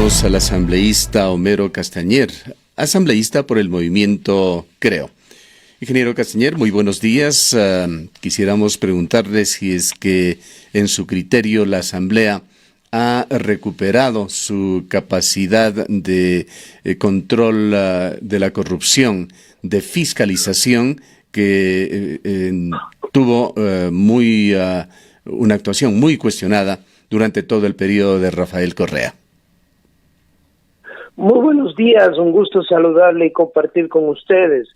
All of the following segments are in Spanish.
Tenemos al asambleísta Homero Castañer, asambleísta por el movimiento Creo. Ingeniero Castañer, muy buenos días. Quisiéramos preguntarle si es que, en su criterio, la Asamblea ha recuperado su capacidad de control de la corrupción, de fiscalización, que tuvo una actuación muy cuestionada durante todo el periodo de Rafael Correa. Muy buenos días, un gusto saludarle y compartir con ustedes.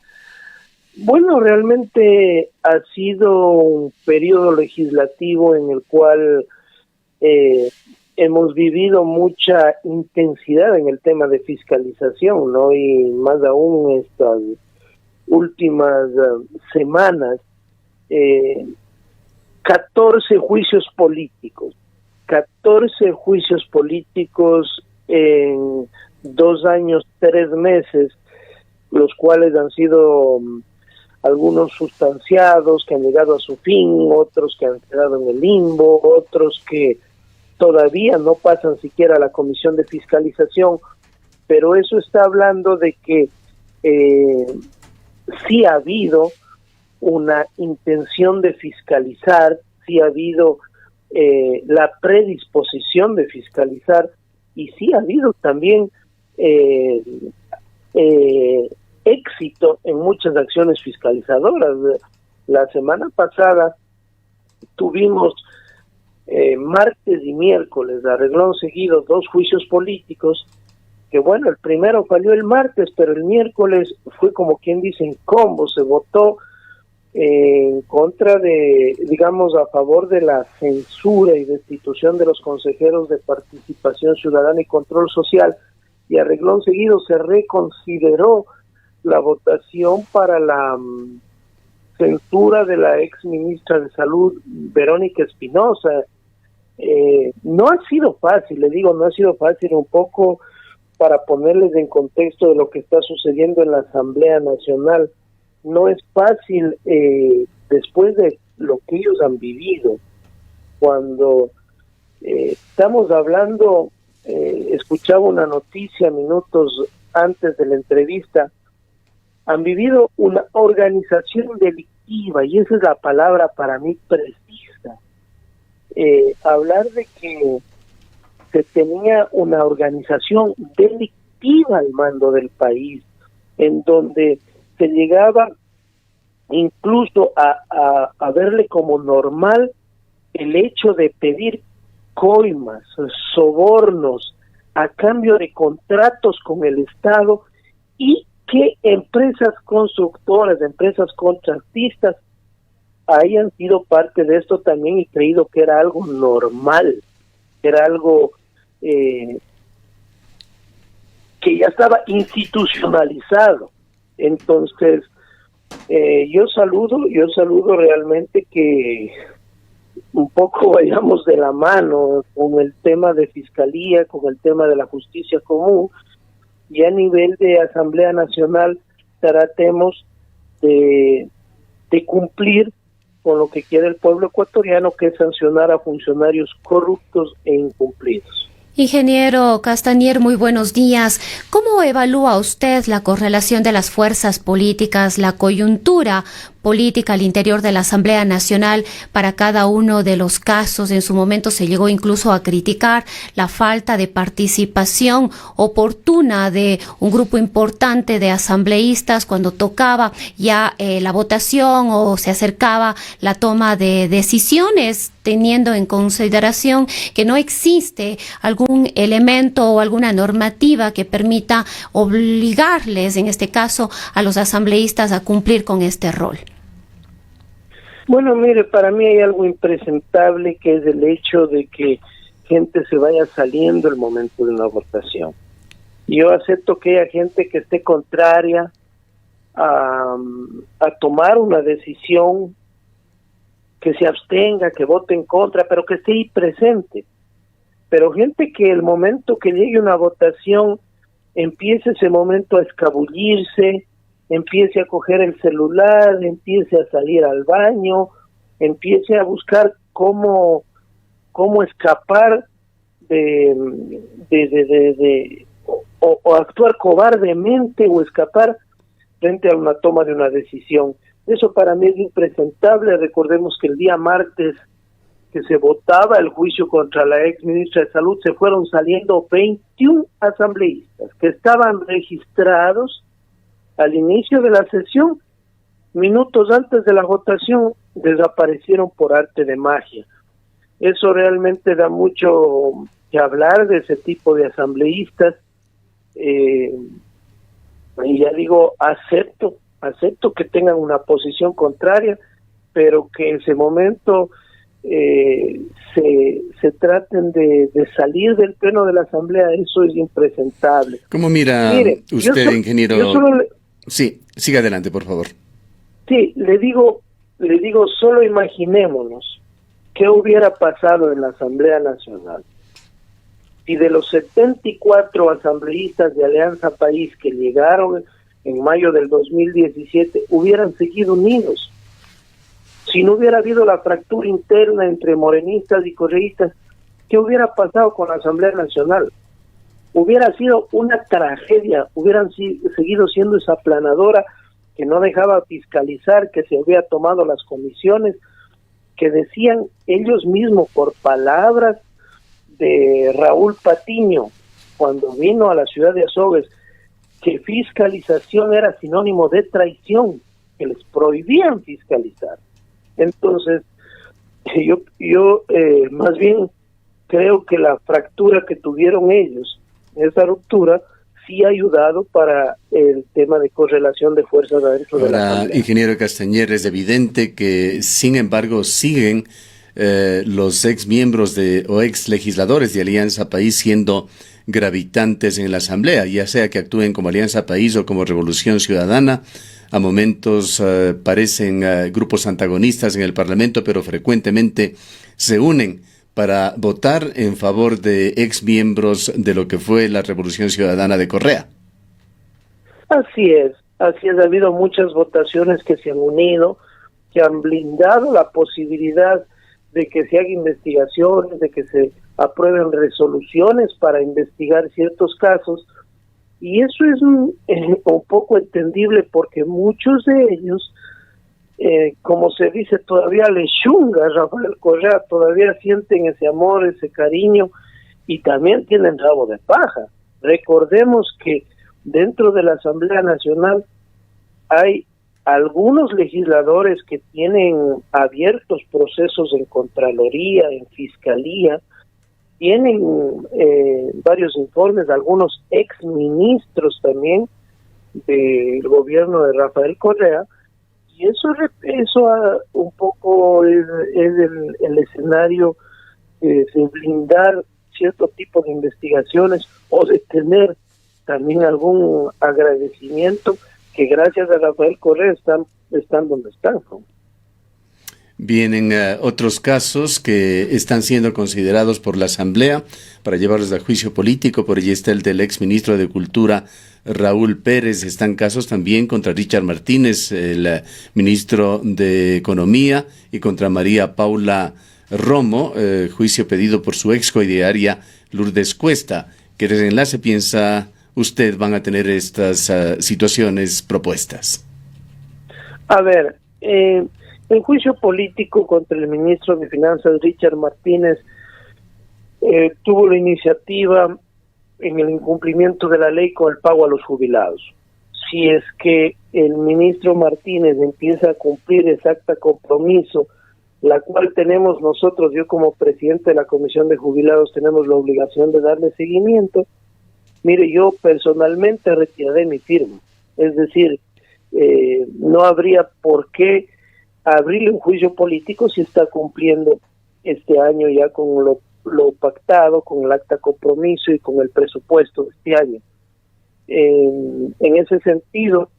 Bueno, realmente ha sido un periodo legislativo en el cual hemos vivido mucha intensidad en el tema de fiscalización, ¿no? Y más aún estas últimas semanas, 14 juicios políticos en 2 años, 3 meses, los cuales han sido algunos sustanciados, que han llegado a su fin, otros que han quedado en el limbo, otros que todavía no pasan siquiera a la comisión de fiscalización, pero eso está hablando de que sí ha habido una intención de fiscalizar, sí ha habido la predisposición de fiscalizar, y sí ha habido también éxito en muchas acciones fiscalizadoras. La semana pasada tuvimos martes y miércoles, a renglón seguido, 2 juicios políticos, que bueno, el primero falló el martes, pero el miércoles fue, como quien dice, en combo, se votó en contra de, digamos, a favor de la censura y destitución de los consejeros de Participación Ciudadana y Control Social, y a renglón seguido se reconsideró la votación para la censura de la ex ministra de Salud, Verónica Espinosa. No ha sido fácil, le digo, no ha sido fácil, un poco para ponerles en contexto de lo que está sucediendo en la Asamblea Nacional. No es fácil después de lo que ellos han vivido, cuando estamos hablando, escuchaba una noticia minutos antes de la entrevista, han vivido una organización delictiva, y esa es la palabra para mí precisa. Hablar de que se tenía una organización delictiva al mando del país, en donde se llegaba incluso a verle como normal el hecho de pedir coimas, sobornos, a cambio de contratos con el Estado, y que empresas constructoras, empresas contratistas hayan sido parte de esto también y creído que era algo normal, era algo que ya estaba institucionalizado. Entonces, yo saludo realmente que un poco vayamos de la mano con el tema de fiscalía, con el tema de la justicia común, y a nivel de Asamblea Nacional tratemos de cumplir con lo que quiere el pueblo ecuatoriano, que es sancionar a funcionarios corruptos e incumplidos. Ingeniero Castañer, muy buenos días. ¿Cómo evalúa usted la correlación de las fuerzas políticas, la coyuntura política al interior de la Asamblea Nacional para cada uno de los casos? En su momento se llegó incluso a criticar la falta de participación oportuna de un grupo importante de asambleístas cuando tocaba ya la votación o se acercaba la toma de decisiones, teniendo en consideración que no existe algún elemento o alguna normativa que permita obligarles, en este caso, a los asambleístas a cumplir con este rol. Bueno, mire, para mí hay algo impresentable, que es el hecho de que gente se vaya saliendo el momento de una votación. Yo acepto que haya gente que esté contraria a tomar una decisión, que se abstenga, que vote en contra, pero que esté ahí presente. Pero gente que el momento que llegue una votación empiece ese momento a escabullirse, empiece a coger el celular, empiece a salir al baño, empiece a buscar cómo escapar o actuar cobardemente o escapar frente a una toma de una decisión. Eso para mí es impresentable. Recordemos que el día martes que se votaba el juicio contra la ex ministra de Salud, se fueron saliendo 21 asambleístas que estaban registrados al inicio de la sesión. Minutos antes de la votación desaparecieron por arte de magia. Eso realmente da mucho que hablar de ese tipo de asambleístas. Y ya digo, acepto que tengan una posición contraria, pero que en ese momento se traten de salir del pleno de la asamblea. Eso es impresentable. ¿Cómo mira usted, ingeniero? Sí, siga adelante, por favor. Sí, le digo, solo imaginémonos qué hubiera pasado en la Asamblea Nacional si de los 74 asambleístas de Alianza País que llegaron en mayo del 2017 hubieran seguido unidos. Si no hubiera habido la fractura interna entre morenistas y correístas, ¿qué hubiera pasado con la Asamblea Nacional? Hubiera sido una tragedia, hubieran seguido siendo esa aplanadora que no dejaba fiscalizar, que se había tomado las comisiones, que decían ellos mismos por palabras de Raúl Patiño, cuando vino a la ciudad de Azogues, que fiscalización era sinónimo de traición, que les prohibían fiscalizar. Entonces, yo más bien creo que la fractura que tuvieron ellos, esa ruptura, sí ha ayudado para el tema de correlación de fuerzas adentro de la Asamblea. Ingeniero Castañer, es evidente que, sin embargo, siguen los ex miembros o ex legisladores de Alianza País siendo gravitantes en la Asamblea, ya sea que actúen como Alianza País o como Revolución Ciudadana. A momentos parecen grupos antagonistas en el Parlamento, pero frecuentemente se unen para votar en favor de ex miembros de lo que fue la Revolución Ciudadana de Correa. Así es, ha habido muchas votaciones que se han unido, que han blindado la posibilidad de que se haga investigaciones, de que se aprueben resoluciones para investigar ciertos casos, y eso es un poco entendible porque muchos de ellos, como se dice, todavía le chunga Rafael Correa, todavía sienten ese amor, ese cariño, y también tienen rabo de paja. Recordemos que dentro de la Asamblea Nacional hay algunos legisladores que tienen abiertos procesos en Contraloría, en Fiscalía, tienen varios informes, algunos exministros también del gobierno de Rafael Correa, y eso un poco es el escenario de blindar cierto tipo de investigaciones o de tener también algún agradecimiento que gracias a Rafael Correa están donde están, ¿no? Vienen otros casos que están siendo considerados por la Asamblea para llevarlos a juicio político. Por allí está el del exministro de Cultura, Raúl Pérez. Están casos también contra Richard Martínez, el ministro de Economía, y contra María Paula Romo, juicio pedido por su ex coidearia Lourdes Cuesta. ¿Qué desenlace piensa usted van a tener estas situaciones propuestas? A ver, el juicio político contra el ministro de Finanzas, Richard Martínez, tuvo la iniciativa en el incumplimiento de la ley con el pago a los jubilados. Si es que el ministro Martínez empieza a cumplir ese acta compromiso, la cual tenemos nosotros, yo como presidente de la Comisión de Jubilados, tenemos la obligación de darle seguimiento. Mire, yo personalmente retiraré mi firma. Es decir, no habría por qué abrirle un juicio político si está cumpliendo este año ya con lo pactado, con el acta compromiso y con el presupuesto de este año. En ese sentido,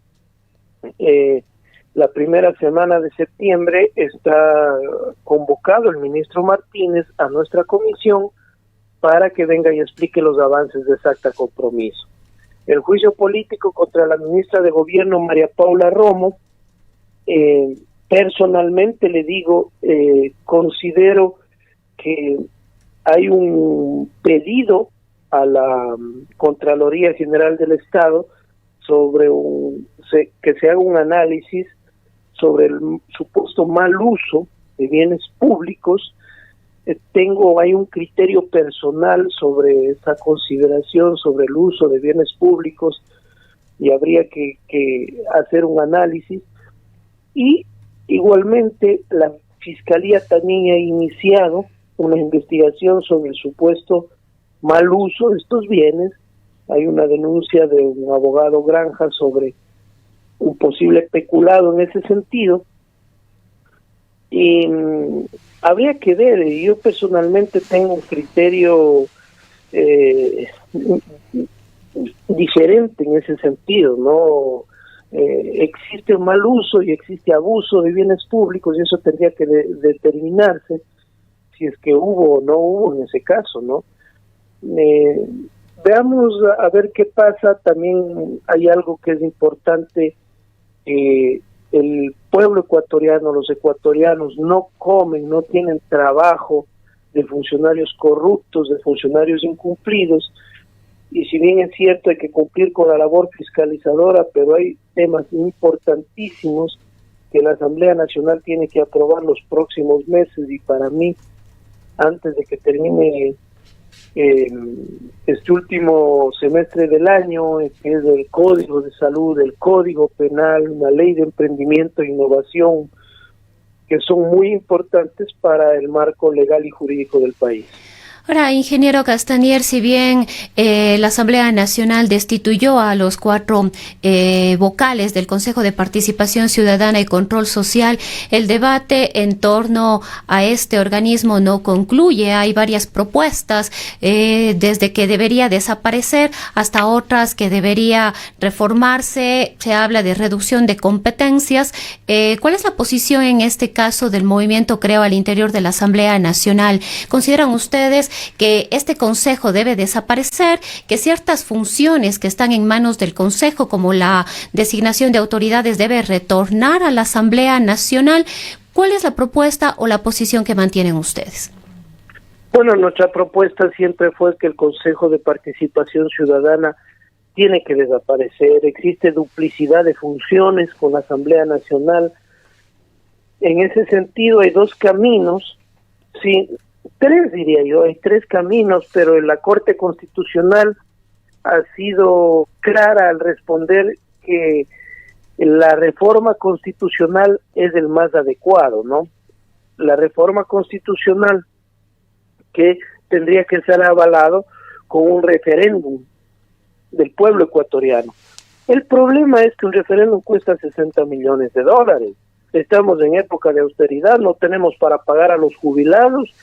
la primera semana de septiembre está convocado el ministro Martínez a nuestra comisión para que venga y explique los avances de ese acta compromiso. El juicio político contra la ministra de Gobierno, María Paula Romo, personalmente le digo, considero que hay un pedido a la Contraloría General del Estado sobre que se haga un análisis sobre el supuesto mal uso de bienes públicos. Hay un criterio personal sobre esa consideración sobre el uso de bienes públicos y habría que hacer un análisis. Y igualmente la Fiscalía también ha iniciado una investigación sobre el supuesto mal uso de estos bienes. Hay una denuncia de un abogado Granja sobre un posible peculado en ese sentido. Y habría que ver, yo personalmente tengo un criterio diferente en ese sentido, ¿no? Existe un mal uso y existe abuso de bienes públicos y eso tendría que determinarse si es que hubo o no hubo en ese caso, ¿no? Veamos a ver qué pasa. También hay algo que es importante. El pueblo ecuatoriano, los ecuatorianos no comen, no tienen trabajo de funcionarios corruptos, de funcionarios incumplidos, y si bien es cierto hay que cumplir con la labor fiscalizadora, pero hay temas importantísimos que la Asamblea Nacional tiene que aprobar los próximos meses, y para mí, antes de que termine este último semestre del año, que es el Código de Salud, el Código Penal, una ley de emprendimiento e innovación, que son muy importantes para el marco legal y jurídico del país. Ahora, ingeniero Castañer, si bien la Asamblea Nacional destituyó a los 4 vocales del Consejo de Participación Ciudadana y Control Social, el debate en torno a este organismo no concluye. Hay varias propuestas, desde que debería desaparecer hasta otras que debería reformarse. Se habla de reducción de competencias. ¿Cuál es la posición en este caso del movimiento Creo al interior de la Asamblea Nacional? ¿Consideran ustedes que este consejo debe desaparecer, que ciertas funciones que están en manos del consejo, como la designación de autoridades, debe retornar a la Asamblea Nacional? ¿Cuál es la propuesta o la posición que mantienen ustedes? Bueno, nuestra propuesta siempre fue que el Consejo de Participación Ciudadana tiene que desaparecer. Existe duplicidad de funciones con la Asamblea Nacional. En ese sentido hay 2 caminos, sí, 3 diría yo, hay 3 caminos, pero la Corte Constitucional ha sido clara al responder que la reforma constitucional es el más adecuado, ¿no? La reforma constitucional que tendría que ser avalado con un referéndum del pueblo ecuatoriano. El problema es que un referéndum cuesta $60 millones. Estamos en época de austeridad, no tenemos para pagar a los jubilados,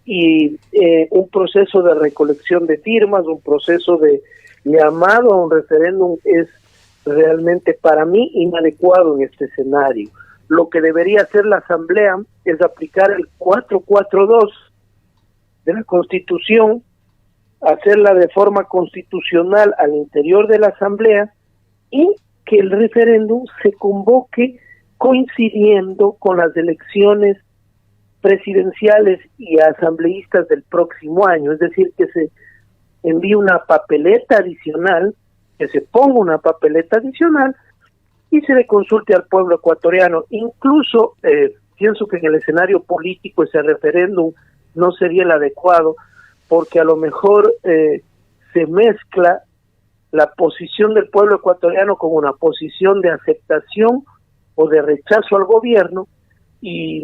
y un proceso de recolección de firmas, un proceso de llamado a un referéndum es realmente para mí inadecuado en este escenario. Lo que debería hacer la Asamblea es aplicar el 442 de la Constitución, hacerla de forma constitucional al interior de la Asamblea y que el referéndum se convoque coincidiendo con las elecciones presidenciales y asambleístas del próximo año, es decir, que se envíe una papeleta adicional, que se ponga una papeleta adicional y se le consulte al pueblo ecuatoriano. Incluso pienso que en el escenario político ese referéndum no sería el adecuado, porque a lo mejor se mezcla la posición del pueblo ecuatoriano con una posición de aceptación o de rechazo al gobierno, y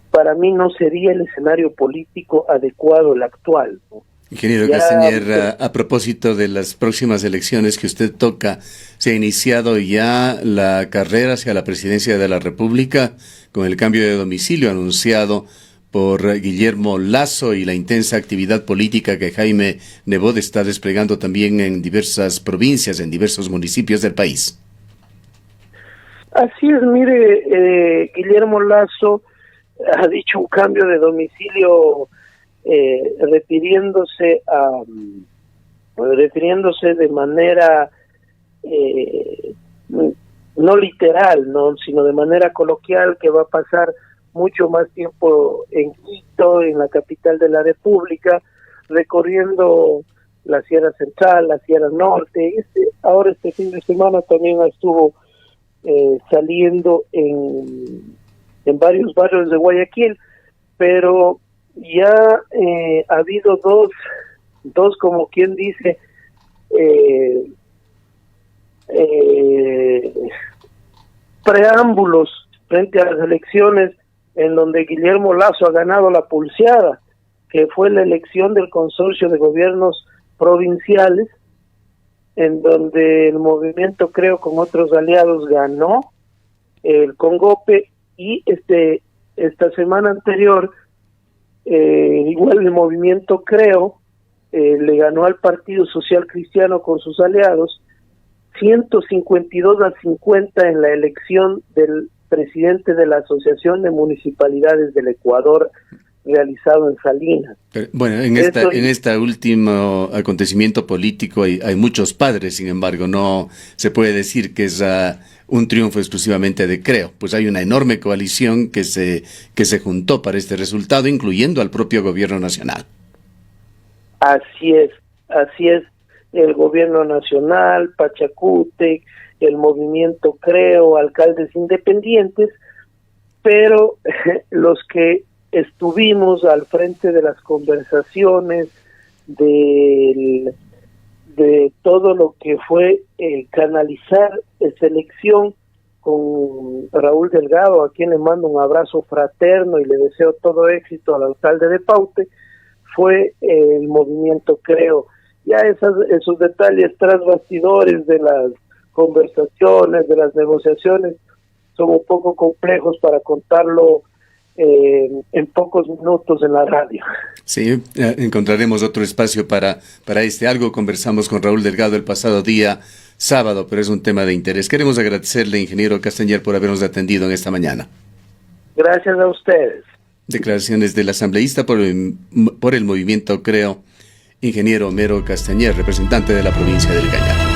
para mí no sería el escenario político adecuado el actual, ¿no? Ingeniero Castañer, a propósito de las próximas elecciones que usted toca, ¿se ha iniciado ya la carrera hacia la presidencia de la República con el cambio de domicilio anunciado por Guillermo Lasso y la intensa actividad política que Jaime Nebot está desplegando también en diversas provincias, en diversos municipios del país? Así es, mire, Guillermo Lasso ha dicho un cambio de domicilio refiriéndose de manera no literal, no, sino de manera coloquial, que va a pasar mucho más tiempo en Quito, en la capital de la República, recorriendo la Sierra Central, la Sierra Norte. Ahora este fin de semana también estuvo saliendo en varios barrios de Guayaquil, pero ya ha habido dos como quien dice, preámbulos frente a las elecciones en donde Guillermo Lasso ha ganado la pulseada, que fue la elección del consorcio de gobiernos provinciales, en donde el movimiento Creo con otros aliados ganó el Congope, y esta semana anterior igual el movimiento Creo le ganó al Partido Social Cristiano con sus aliados 152-50 en la elección del presidente de la Asociación de Municipalidades del Ecuador, realizado en Salinas. Pero, bueno, en este último acontecimiento político hay muchos padres, sin embargo, no se puede decir que es un triunfo exclusivamente de Creo, pues hay una enorme coalición que se juntó para este resultado, incluyendo al propio gobierno nacional. Así es, el gobierno nacional, Pachacútec, el movimiento Creo, alcaldes independientes, pero los que estuvimos al frente de las conversaciones, de todo lo que fue canalizar esta elección con Raúl Delgado, a quien le mando un abrazo fraterno y le deseo todo éxito al alcalde de Paute, fue el movimiento Creo. Ya esos detalles tras bastidores de las conversaciones, de las negociaciones, son un poco complejos para contarlo en pocos minutos en la radio. Sí, encontraremos otro espacio para algo. Conversamos con Raúl Delgado el pasado día sábado, pero es un tema de interés. Queremos agradecerle, ingeniero Castañer, por habernos atendido en esta mañana. Gracias a ustedes. Declaraciones del asambleísta por el movimiento Creo, ingeniero Homero Castañer, representante de la provincia del Cañar.